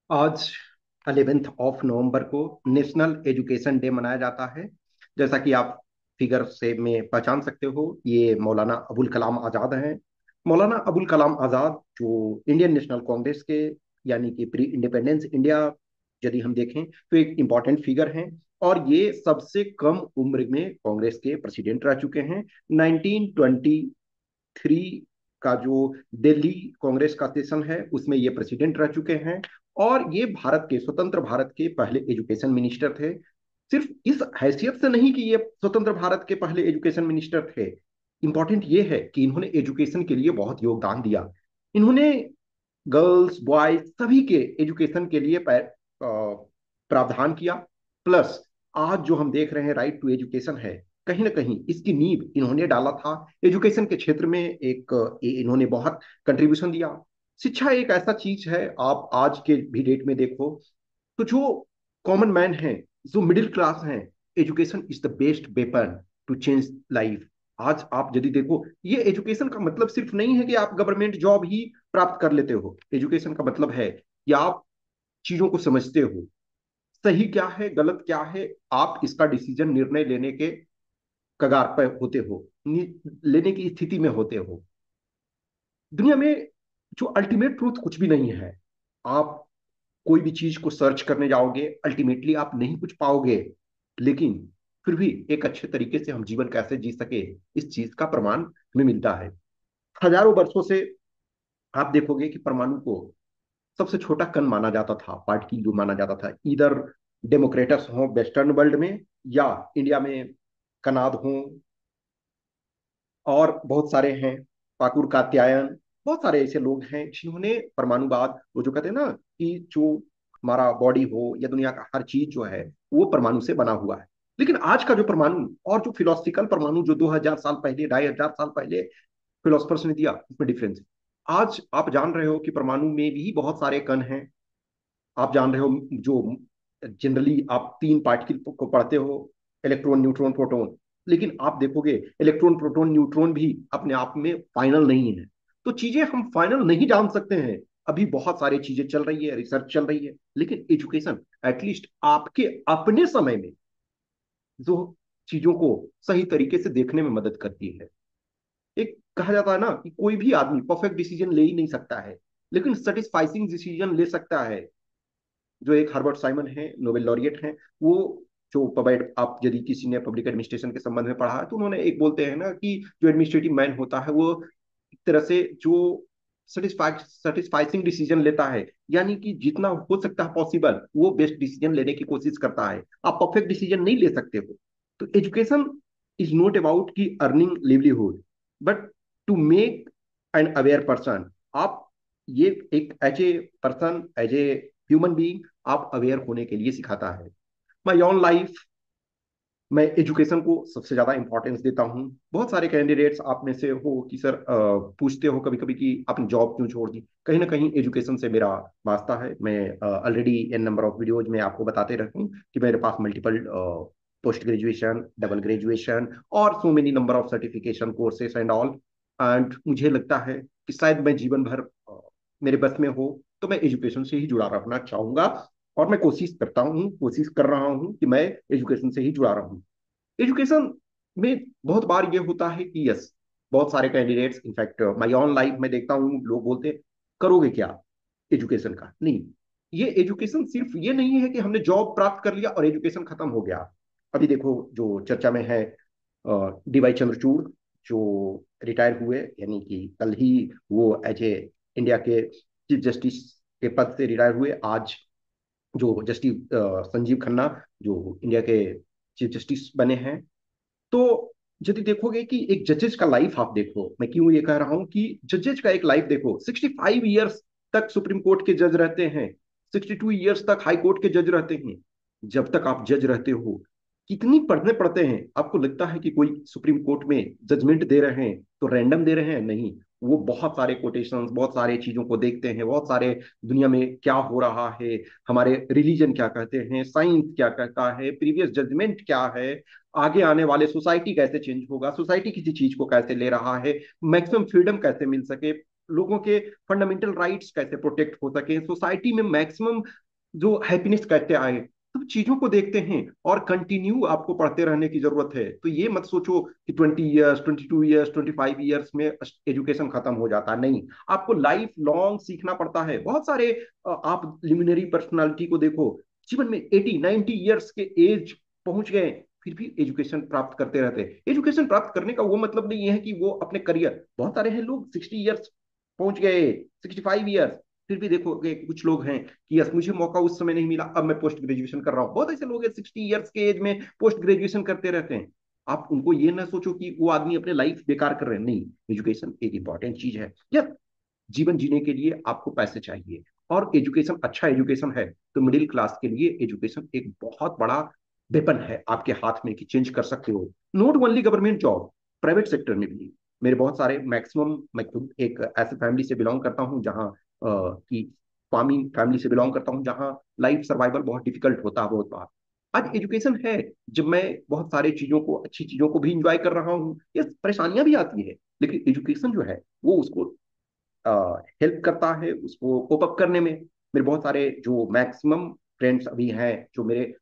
आज 11 नवंबर को national education day मनाया जाता है। जैसा कि आप फिगर से में पहचान सकते हो, ये मौलाना अबुल कलाम आज़ाद हैं। मौलाना अबुल कलाम आज़ाद जो इंडियन नेशनल कांग्रेस के, यानी कि प्री इंडिपेंडेंस इंडिया यदि हम देखें तो एक इम्पॉर्टेंट फिगर हैं। और ये सबसे कम उम्र में कांग्रेस के प्रेसिडेंट रह चुके हैं। 1923 का जो दिल्ली कांग्रेस का सेशन है उसमें ये प्रेसिडेंट रह चुके हैं। और ये भारत के, स्वतंत्र भारत के पहले एजुकेशन मिनिस्टर थे। सिर्फ इस हैसियत से नहीं कि ये स्वतंत्र भारत के पहले एजुकेशन मिनिस्टर थे, इंपॉर्टेंट ये है कि इन्होंने एजुकेशन के लिए बहुत योगदान दिया। इन्होंने गर्ल्स बॉयज सभी के एजुकेशन के लिए प्रावधान किया। प्लस आज जो हम देख रहे हैं राइट टू एजुकेशन है, कहीं ना कहीं इसकी नींव इन्होंने डाला था। एजुकेशन के क्षेत्र में इन्होंने बहुत कंट्रीब्यूशन दिया। शिक्षा एक ऐसा चीज है, आप आज के भी डेट में देखो तो जो कॉमन मैन है, जो मिडिल क्लास है, education is the best weapon to change life. आज आप यदि देखो, ये एजुकेशन का मतलब सिर्फ नहीं है कि आप गवर्नमेंट जॉब ही प्राप्त कर लेते हो। एजुकेशन का मतलब है कि आप चीजों को समझते हो, सही क्या है गलत क्या है, आप इसका डिसीजन, निर्णय लेने के कगार पर होते हो, लेने की स्थिति में होते हो। दुनिया में जो अल्टीमेट ट्रूथ कुछ भी नहीं है। आप कोई भी चीज को सर्च करने जाओगे, अल्टीमेटली आप नहीं कुछ पाओगे। लेकिन फिर भी एक अच्छे तरीके से हम जीवन कैसे जी सके, इस चीज का प्रमाण हमें मिलता है। हजारों वर्षों से आप देखोगे कि परमाणु को सबसे छोटा कण माना जाता था, पार्टिकल जो माना जाता था। इधर डेमोक्रेटस हो वेस्टर्न वर्ल्ड में, या इंडिया में कनाद हो, और बहुत सारे हैं, पाकुर कात्यायन, बहुत सारे ऐसे लोग हैं जिन्होंने परमाणुवाद, वो जो कहते हैं ना कि जो हमारा बॉडी हो या दुनिया का हर चीज जो है वो परमाणु से बना हुआ है। लेकिन आज का जो परमाणु और जो फिलोसफिकल परमाणु जो 2000 साल पहले, 2500 साल पहले फिलोसफर्स ने दिया, उसमें डिफरेंस है। आज आप जान रहे हो कि परमाणु में भी बहुत सारे कण हैं। आप जान रहे हो जो जनरली आप तीन पार्टिकल को पढ़ते हो, इलेक्ट्रॉन न्यूट्रॉन प्रोटॉन। लेकिन आप देखोगे इलेक्ट्रॉन प्रोटॉन न्यूट्रॉन भी अपने आप में फाइनल नहीं है। तो चीजें हम फाइनल नहीं जान सकते हैं। अभी बहुत सारी चीजें चल रही है, रिसर्च चल रही है। लेकिन एजुकेशन एटलीस्ट आपके अपने समय में जो चीजों को सही तरीके से देखने में मदद करती है। एक कहा जाता है ना कि कोई भी आदमी परफेक्ट डिसीजन ले ही नहीं सकता है, लेकिन सेटिस्फाइसिंग डिसीजन ले सकता है। जो एक हर्बर्ट साइमन है, नोबेल लॉरिएट हैं, वो जो पब्लिक, आप यदि किसी ने पब्लिक एडमिनिस्ट्रेशन के संबंध में पढ़ा है तो उन्होंने एक बोलते हैं ना कि जो एडमिनिस्ट्रेटिव मैन होता है वो एक तरह से जो सेटिस्फाइसिंग डिसीजन लेता है, यानी कि जितना हो सकता है पॉसिबल वो बेस्ट डिसीजन लेने की कोशिश करता है। आप परफेक्ट डिसीजन नहीं ले सकते हो। तो एजुकेशन इज नॉट अबाउट की earning livelihood, but to make an aware person. आप ये एक as a person, as a human being, आप अवेयर होने के लिए सिखाता है। माई ऑन लाइफ, मैं एजुकेशन को सबसे ज्यादा इंपॉर्टेंस देता हूँ। बहुत सारे कैंडिडेट्स आप में से हो कि सर, पूछते हो कभी कभी कि आपने जॉब क्यों छोड़ दी। कहीं ना कहीं एजुकेशन से मेरा वास्ता है। मैं already an number of videos में आपको बताते रहता हूँ कि मेरे पास multiple post graduation, double graduation और so many number of certification courses and all. And मुझे लगता है कि शायद मैं जीवन भर मेरे बस में हो तो मैं एजुकेशन से ही जुड़ा रहना चाहूंगा। और मैं कोशिश करता हूँ, कोशिश कर रहा हूँ कि मैं एजुकेशन से ही जुड़ा रहूं। एजुकेशन में बहुत बार ये होता है कि यस, बहुत सारे candidates, in fact my own life में देखता हूँ, लोग बोलते हैं करोगे क्या एजुकेशन का। नहीं, ये एजुकेशन सिर्फ ये नहीं है कि हमने जॉब प्राप्त कर लिया और एजुकेशन खत्म हो गया। अभी देखो जो चर्चा में है, डीवाई चंद्रचूड़ जो रिटायर हुए, यानी कि कल ही वो एज ए इंडिया के चीफ जस्टिस के पद से रिटायर हुए। आज जो जस्टिस संजीव खन्ना जो इंडिया के चीफ जस्टिस बने हैं। तो यदि देखोगे कि एक जजेस का लाइफ आप देखो, मैं क्यों ये कह रहा हूं कि जजेस का एक लाइफ देखो, 65 ईयर्स तक सुप्रीम कोर्ट के जज रहते हैं, 62 ईयर्स तक हाई कोर्ट के जज रहते हैं। जब तक आप जज रहते हो, कितनी पढ़ने पड़ते हैं। आपको लगता है कि कोई सुप्रीम कोर्ट में जजमेंट दे रहे हैं तो रैंडम दे रहे हैं? नहीं, वो बहुत सारे कोटेशंस, बहुत सारे चीजों को देखते हैं, बहुत सारे दुनिया में क्या हो रहा है, हमारे रिलीजन क्या कहते हैं, साइंस क्या कहता है, प्रीवियस जजमेंट क्या है, आगे आने वाले सोसाइटी कैसे चेंज होगा, सोसाइटी किसी चीज को कैसे ले रहा है, मैक्सिमम फ्रीडम कैसे मिल सके। लोगों के फंडामेंटल राइट्स कैसे प्रोटेक्ट हो सके, सोसाइटी में मैक्सिमम जो हैप्पीनेस कैसे आए, सब चीजों को देखते हैं। और कंटिन्यू आपको पढ़ते रहने की जरूरत है। तो ये मत सोचो कि 20 ईयर्स, 22 ईयर्स, 25 ईयर्स में एजुकेशन खत्म हो जाता है, नहीं। आपको लाइफ लॉन्ग सीखना पड़ता है। बहुत सारे आप लिमिनरी पर्सनालिटी को देखो, जीवन में 80-90 ईयर्स के एज पहुंच गए, फिर भी एजुकेशन प्राप्त करते रहते हैं। एजुकेशन प्राप्त करने का वो मतलब नहीं है कि वो अपने करियर, बहुत सारे हैं लोग 60 ईयर्स पहुंच गए, 65 ईयर्स, फिर भी देखोगे कुछ लोग हैं कि यस मुझे मौका उस समय नहीं मिला, अब मैं पोस्ट ग्रेजुएशन कर रहा हूँ। बहुत ऐसे लोग हैं 60 ईयर्स के एज में पोस्ट ग्रेजुएशन करते रहते हैं। आप उनको ये ना सोचो कि वो आदमी अपने लाइफ बेकार कर रहे हैं, नहीं। एजुकेशन एक इंपॉर्टेंट चीज है। यस, जीवन जीने के लिए आपको पैसे चाहिए, और एजुकेशन अच्छा एजुकेशन है तो मिडिल क्लास के लिए एजुकेशन एक बहुत बड़ा वेपन है आपके हाथ में, कि चेंज कर सकते हो। Not only government job, private sector में भी। मेरे बहुत सारे मैक्सिमम, मैं खुद एक ऐसे फैमिली से बिलोंग करता हूँ जहाँ की फार्मिंग फैमिली से बिलोंग करता हूँ, जहाँ लाइफ सर्वाइवल बहुत डिफिकल्ट होता है बहुत बार। आज एजुकेशन है, जब मैं बहुत सारी चीजों को, अच्छी चीजों को भी इंजॉय कर रहा हूँ, ये परेशानियां भी आती है, लेकिन एजुकेशन जो है वो उसको हेल्प करता है उसको कोप अप करने में। मेरे बहुत सारे जो मैक्सिमम फ्रेंड्स अभी हैं, जो मेरे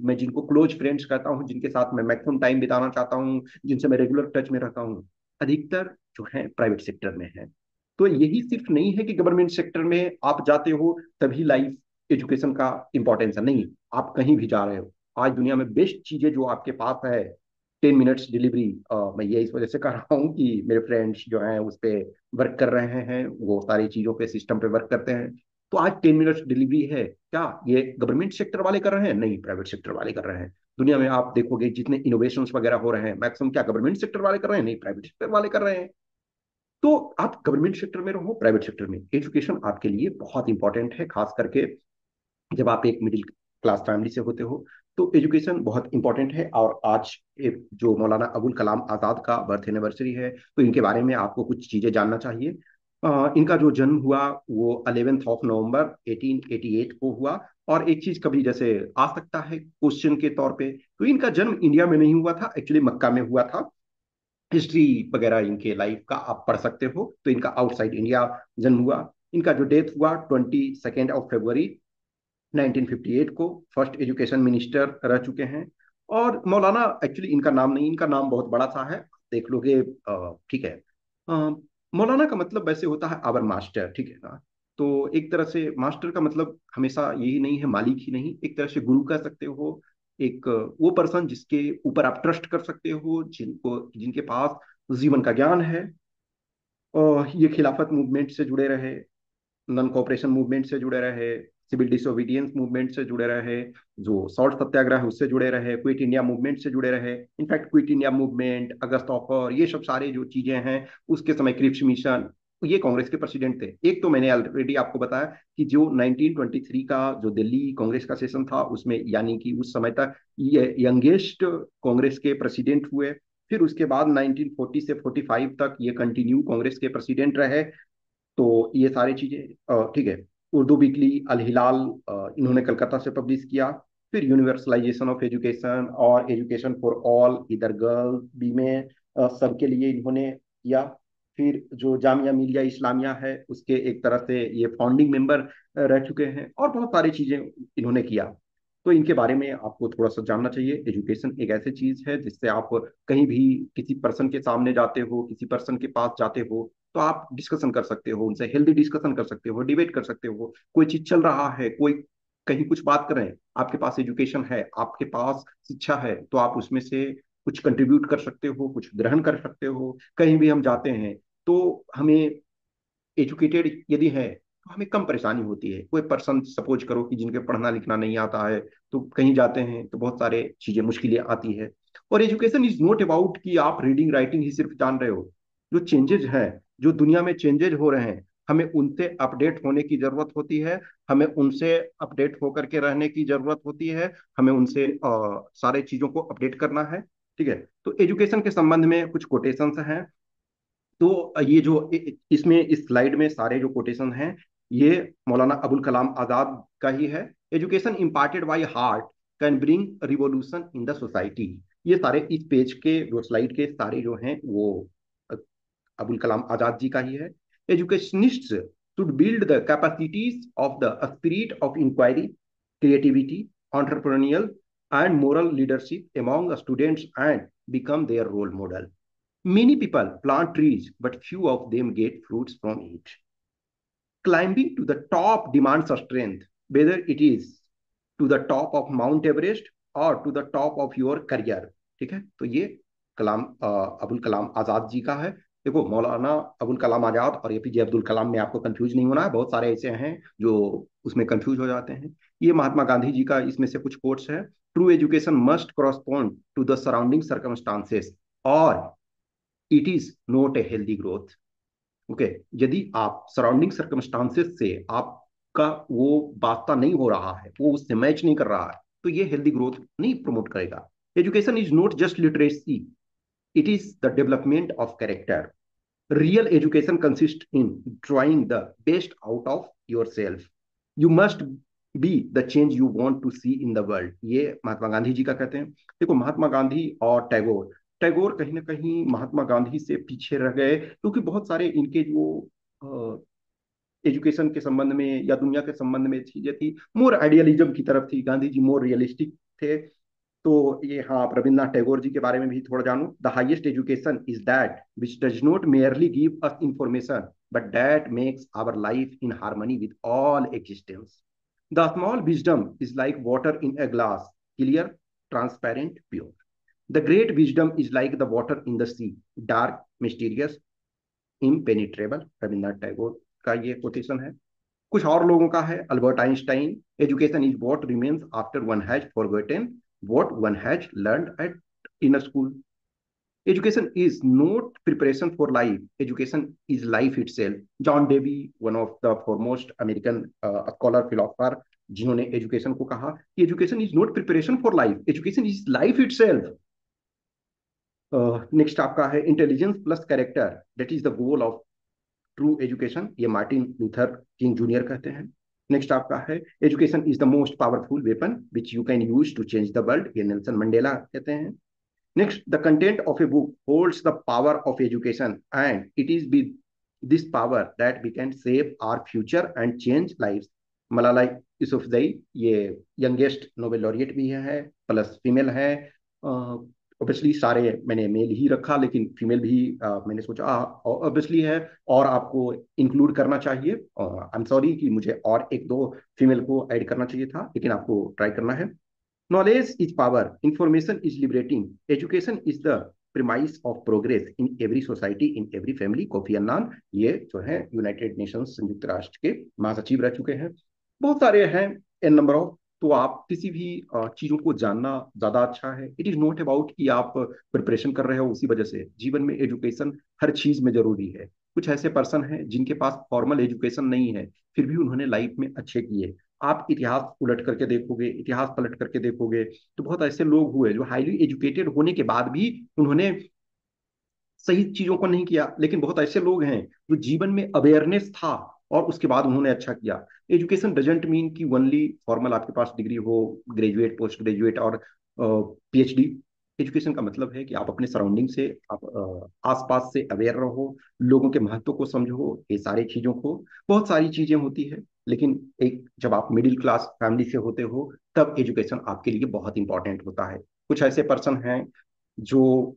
मैं जिनको क्लोज फ्रेंड्स कहता हूँ, जिनके साथ मैं मैक्सिमम टाइम बिताना चाहता हूँ, जिनसे मैं रेगुलर टच में रहता हूँ, अधिकतर जो है प्राइवेट सेक्टर में है। तो यही सिर्फ नहीं है कि गवर्नमेंट सेक्टर में आप जाते हो तभी लाइफ एजुकेशन का इंपॉर्टेंस है, नहीं। आप कहीं भी जा रहे हो, आज दुनिया में बेस्ट चीजें जो आपके पास है, 10 मिनट्स डिलीवरी। मैं ये इस वजह से कर रहा हूँ कि मेरे फ्रेंड्स जो हैं उस पे वर्क कर रहे हैं, वो सारी चीजों पे सिस्टम पे वर्क करते हैं। तो आज 10 मिनट्स डिलीवरी है, क्या ये गवर्नमेंट सेक्टर वाले कर रहे हैं? नहीं, प्राइवेट सेक्टर वाले कर रहे हैं। दुनिया में आप देखोगे जितने इनोवेशन वगैरह हो रहे हैं, मैक्सिमम क्या गवर्नमेंट सेक्टर वाले कर रहे हैं? नहीं, प्राइवेट सेक्टर वाले कर रहे हैं। तो आप गवर्नमेंट सेक्टर में रहो, प्राइवेट सेक्टर में, एजुकेशन आपके लिए बहुत इंपॉर्टेंट है। खास करके जब आप एक मिडिल क्लास फैमिली से होते हो तो एजुकेशन बहुत इंपॉर्टेंट है। और आज एक जो मौलाना अबुल कलाम आज़ाद का बर्थ एनिवर्सरी है, तो इनके बारे में आपको कुछ चीज़ें जानना चाहिए। इनका जो जन्म हुआ वो 11 नवंबर 1888 को हुआ। और एक चीज कभी जैसे आ सकता है क्वेश्चन के तौर पे, तो इनका जन्म इंडिया में नहीं हुआ था, एक्चुअली मक्का में हुआ था। हिस्ट्री वगैरह इनके लाइफ का आप पढ़ सकते हो, तो इनका आउटसाइड इंडिया जन्म हुआ। इनका जो डेथ हुआ 22 फरवरी 1958 को, फर्स्ट एजुकेशन मिनिस्टर रह चुके हैं। और मौलाना एक्चुअली इनका नाम नहीं, इनका नाम बहुत बड़ा सा है, देख लोगे, ठीक है। अ, मौलाना का मतलब वैसे होता है आवर मास्टर, ठीक है ना। तो एक तरह से मास्टर का मतलब हमेशा यही नहीं है, मालिक ही नहीं, एक तरह से गुरु कह सकते हो। एक वो पर्सन जिसके ऊपर आप ट्रस्ट कर सकते हो, जिनके पास जीवन का ज्ञान है। और ये खिलाफत मूवमेंट से जुड़े रहे, नॉन कॉपरेशन मूवमेंट से जुड़े रहे, सिविल डिसोबीडियंस मूवमेंट से जुड़े रहे, जो सॉल्ट सत्याग्रह है उससे जुड़े रहे, क्विट इंडिया मूवमेंट से जुड़े रहे। इनफैक्ट क्विट इंडिया मूवमेंट, अगस्त ऑफर, ये सब सारे जो चीजें हैं, उसके समय क्रिप्स मिशन, ये कांग्रेस के प्रेसिडेंट थे। एक तो मैंने ऑलरेडी आपको बताया कि जो 1923 का जो दिल्ली कांग्रेस का सेशन था, उसमें यानी कि उस समय तक ये यंगेस्ट कांग्रेस के प्रेसिडेंट हुए। फिर उसके बाद 1940 से 45 तक ये कंटिन्यू कांग्रेस के प्रेसिडेंट रहे। तो ये सारी चीजें ठीक है। उर्दू वीकली अल हिलाल इन्होंने कलकत्ता से पब्लिश किया। फिर यूनिवर्सलाइजेशन ऑफ एजुकेशन और एजुकेशन फॉर ऑल, इधर गर्ल वीमेन सबके लिए इन्होंने किया। फिर जो जामिया मिलिया इस्लामिया है उसके एक तरह से ये फाउंडिंग मेंबर रह चुके हैं, और बहुत सारी चीजें इन्होंने किया। तो इनके बारे में आपको थोड़ा सा जानना चाहिए। एजुकेशन एक ऐसी चीज है जिससे आप कहीं भी किसी पर्सन के सामने जाते हो, किसी पर्सन के पास जाते हो, तो आप डिस्कशन कर सकते हो उनसे, हेल्दी डिस्कशन कर सकते हो, डिबेट कर सकते हो। कोई चीज चल रहा है, कोई कहीं कुछ बात कर रहे हैं, आपके पास एजुकेशन है, आपके पास शिक्षा है, तो आप उसमें से कुछ कंट्रीब्यूट कर सकते हो, कुछ ग्रहण कर सकते हो। कहीं भी हम जाते हैं तो हमें एजुकेटेड यदि है तो हमें कम परेशानी होती है। कोई पर्सन सपोज करो कि जिनके पढ़ना लिखना नहीं आता है, तो कहीं जाते हैं तो बहुत सारे चीजें मुश्किलें आती है। और एजुकेशन इज नॉट अबाउट कि आप रीडिंग राइटिंग ही सिर्फ जान रहे हो। जो चेंजेज हैं, जो दुनिया में चेंजेज हो रहे हैं, हमें उनसे अपडेट होने की जरूरत होती है। हमें उनसे अपडेट होकर के रहने की जरूरत होती है। हमें उनसे सारे चीजों को अपडेट करना है। ठीक है। तो एजुकेशन के संबंध में कुछ कोटेशंस हैं। तो ये जो इसमें इस स्लाइड में सारे जो कोटेशन हैं, ये मौलाना अबुल कलाम आजाद का ही है। Education imparted by heart can bring revolution in the society. ये सारे इस पेज के जो स्लाइड के सारे जो हैं वो अ, अबुल कलाम आजाद जी का ही है। Educationists should build the capacities of the spirit of inquiry, creativity, entrepreneurial, and moral leadership among the students and become their role model. Many people plant trees, but few of them get fruits from it. Climbing to the top demands a strength, whether it is to the top of Mount Everest और to the top of your career. ठीक है, तो ये कलाम अबुल कलाम आजाद जी का है। देखो, मौलाना अबुल कलाम आजाद और APJ Abdul Kalam में आपको कंफ्यूज नहीं होना है, बहुत सारे ऐसे हैं जो उसमें कंफ्यूज हो जाते हैं। ये महात्मा गांधी जी का इसमें से कुछ कोट्स है। True education must correspond to the surrounding circumstances और it is not a healthy growth. Okay, यदि आप सराउंडिंग सर्कमस्टांसेस से आपका वो वास्ता नहीं हो रहा है, वो उससे मैच नहीं कर रहा है, तो ये हेल्दी ग्रोथ नहीं प्रमोट करेगा। Education is not just literacy, it is the development of character. Real education consist in drawing the best out of yourself. You must be the change you want to see in the world. ये महात्मा गांधी जी का कहते हैं। देखो, महात्मा गांधी और टैगोर, टैगोर कहीं ना कहीं महात्मा गांधी से पीछे रह गए, क्योंकि बहुत सारे इनके जो एजुकेशन के संबंध में या दुनिया के संबंध में चीजें थी, मोर आइडियलिज्म की तरफ थी। गांधी जी मोर रियलिस्टिक थे। तो ये, हाँ, आप रविन्द्रनाथ टैगोर जी के बारे में भी थोड़ा जानो। The highest education is that which does not merely give us information but that makes our life in harmony with all existence. The small wisdom is like water in a glass, clear, transparent, pure. The great wisdom is like the water in the sea, dark, mysterious, impenetrable. Rabindranath Tagore का ये quotation है। कुछ और लोगों का है, Albert Einstein, education is what remains after one has forgotten what one has learned at in school. Education is not preparation for life, education is life itself. John Dewey, one of the foremost American scholar philosopher, जिन्होंने education को कहा कि education is not preparation for life, education is life itself. Next आपका है intelligence plus character, that is the goal of true education. ये Martin Luther King junior कहते हैं। Next आपका है education is the most powerful weapon which you can use to change the world, ये Nelson Mandela कहते हैं। Next, the content of a book holds the power of education and it is with this power that we can save our future and change life. Malala Yousafzai, ये youngest Nobel laureate भी है, plus female है। Obviously सारे मैंने mail ही रखा, लेकिन female भी मैंने सोचा ऑब्वियसली है और आपको इंक्लूड करना चाहिए। आई एम सॉरी कि मुझे और एक दो फीमेल को ऐड करना चाहिए था, लेकिन आपको ट्राई करना है। Knowledge is power, information is liberating, education is the premise of progress in every society, in every family. Kofi Annan, ये जो है यूनाइटेड नेशंस संयुक्त राष्ट्र के महासचिव रह चुके हैं। बहुत सारे हैं, एन नंबर ऑफ। तो आप किसी भी चीजों को जानना ज्यादा अच्छा है। इट इज नॉट अबाउट कि आप प्रिपरेशन कर रहे हो उसी वजह से। जीवन में एजुकेशन हर चीज में जरूरी है। कुछ ऐसे पर्सन हैं जिनके पास फॉर्मल एजुकेशन नहीं है, फिर भी उन्होंने लाइफ में अच्छे किए। आप इतिहास उलट करके देखोगे, इतिहास पलट करके देखोगे, तो बहुत ऐसे लोग हुए जो हाईली एजुकेटेड होने के बाद भी उन्होंने सही चीजों को नहीं किया। लेकिन बहुत ऐसे लोग हैं जो जीवन में अवेयरनेस था और उसके बाद उन्होंने अच्छा किया। एजुकेशन डजेंट मीन कि ओनली फॉर्मल आपके पास डिग्री हो, ग्रेजुएट, पोस्ट ग्रेजुएट और पीएचडी। एजुकेशन का मतलब है कि आप अपने सराउंडिंग से, आप आसपास से अवेयर रहो, लोगों के महत्व को समझो, ये सारी चीजों को। बहुत सारी चीजें होती है, लेकिन एक जब आप मिडिल क्लास फैमिली से होते हो तब एजुकेशन आपके लिए बहुत इंपॉर्टेंट होता है। कुछ ऐसे पर्सन हैं जो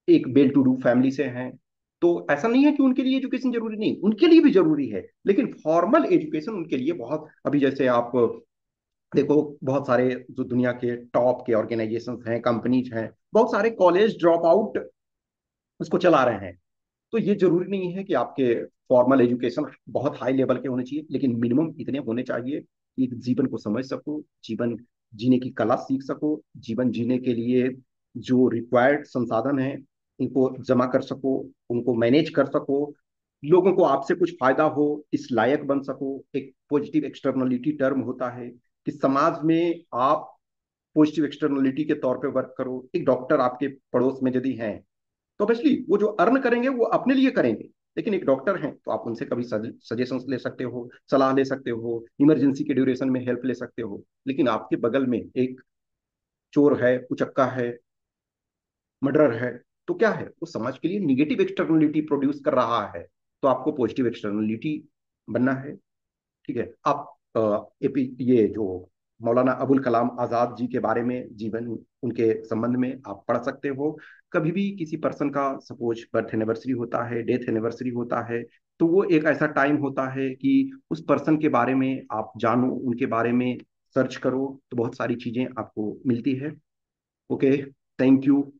एक वेल टू डू फैमिली से हैं, तो ऐसा नहीं है कि उनके लिए एजुकेशन जरूरी नहीं, उनके लिए भी जरूरी है, लेकिन फॉर्मल एजुकेशन उनके लिए बहुत। अभी जैसे आप देखो, बहुत सारे जो दुनिया के टॉप के ऑर्गेनाइजेशंस हैं, कंपनीज हैं, बहुत सारे कॉलेज ड्रॉप आउट उसको चला रहे हैं। तो ये जरूरी नहीं है कि आपके फॉर्मल एजुकेशन बहुत हाई लेवल के होने चाहिए, लेकिन मिनिमम इतने होने चाहिए कि जीवन को समझ सको, जीवन जीने की कला सीख सको, जीवन जीने के लिए जो रिक्वायर्ड संसाधन है उनको जमा कर सको, उनको मैनेज कर सको, लोगों को आपसे कुछ फायदा हो, इस लायक बन सको। एक पॉजिटिव एक्सटर्नलिटी टर्म होता है कि समाज में आप पॉजिटिव एक्सटर्नलिटी के तौर पे वर्क करो। एक डॉक्टर आपके पड़ोस में यदि हैं, तो ऑब्वियसली वो जो अर्न करेंगे वो अपने लिए करेंगे, लेकिन एक डॉक्टर हैं तो आप उनसे कभी सजेशंस ले सकते हो, सलाह ले सकते हो, इमरजेंसी के ड्यूरेशन में हेल्प ले सकते हो। लेकिन आपके बगल में एक चोर है, उचक्का है, मर्डरर है, तो क्या है, वो समाज के लिए निगेटिव एक्सटर्नलिटी प्रोड्यूस कर रहा है। तो आपको पॉजिटिव एक्सटर्नलिटी बनना है। ठीक है। आप एपी ये जो मौलाना अबुल कलाम आजाद जी के बारे में, जीवन उनके संबंध में आप पढ़ सकते हो। कभी भी किसी पर्सन का सपोज बर्थ एनिवर्सरी होता है, डेथ एनिवर्सरी होता है, तो वो एक ऐसा टाइम होता है कि उस पर्सन के बारे में आप जानो, उनके बारे में सर्च करो, तो बहुत सारी चीजें आपको मिलती है। Okay, thank you.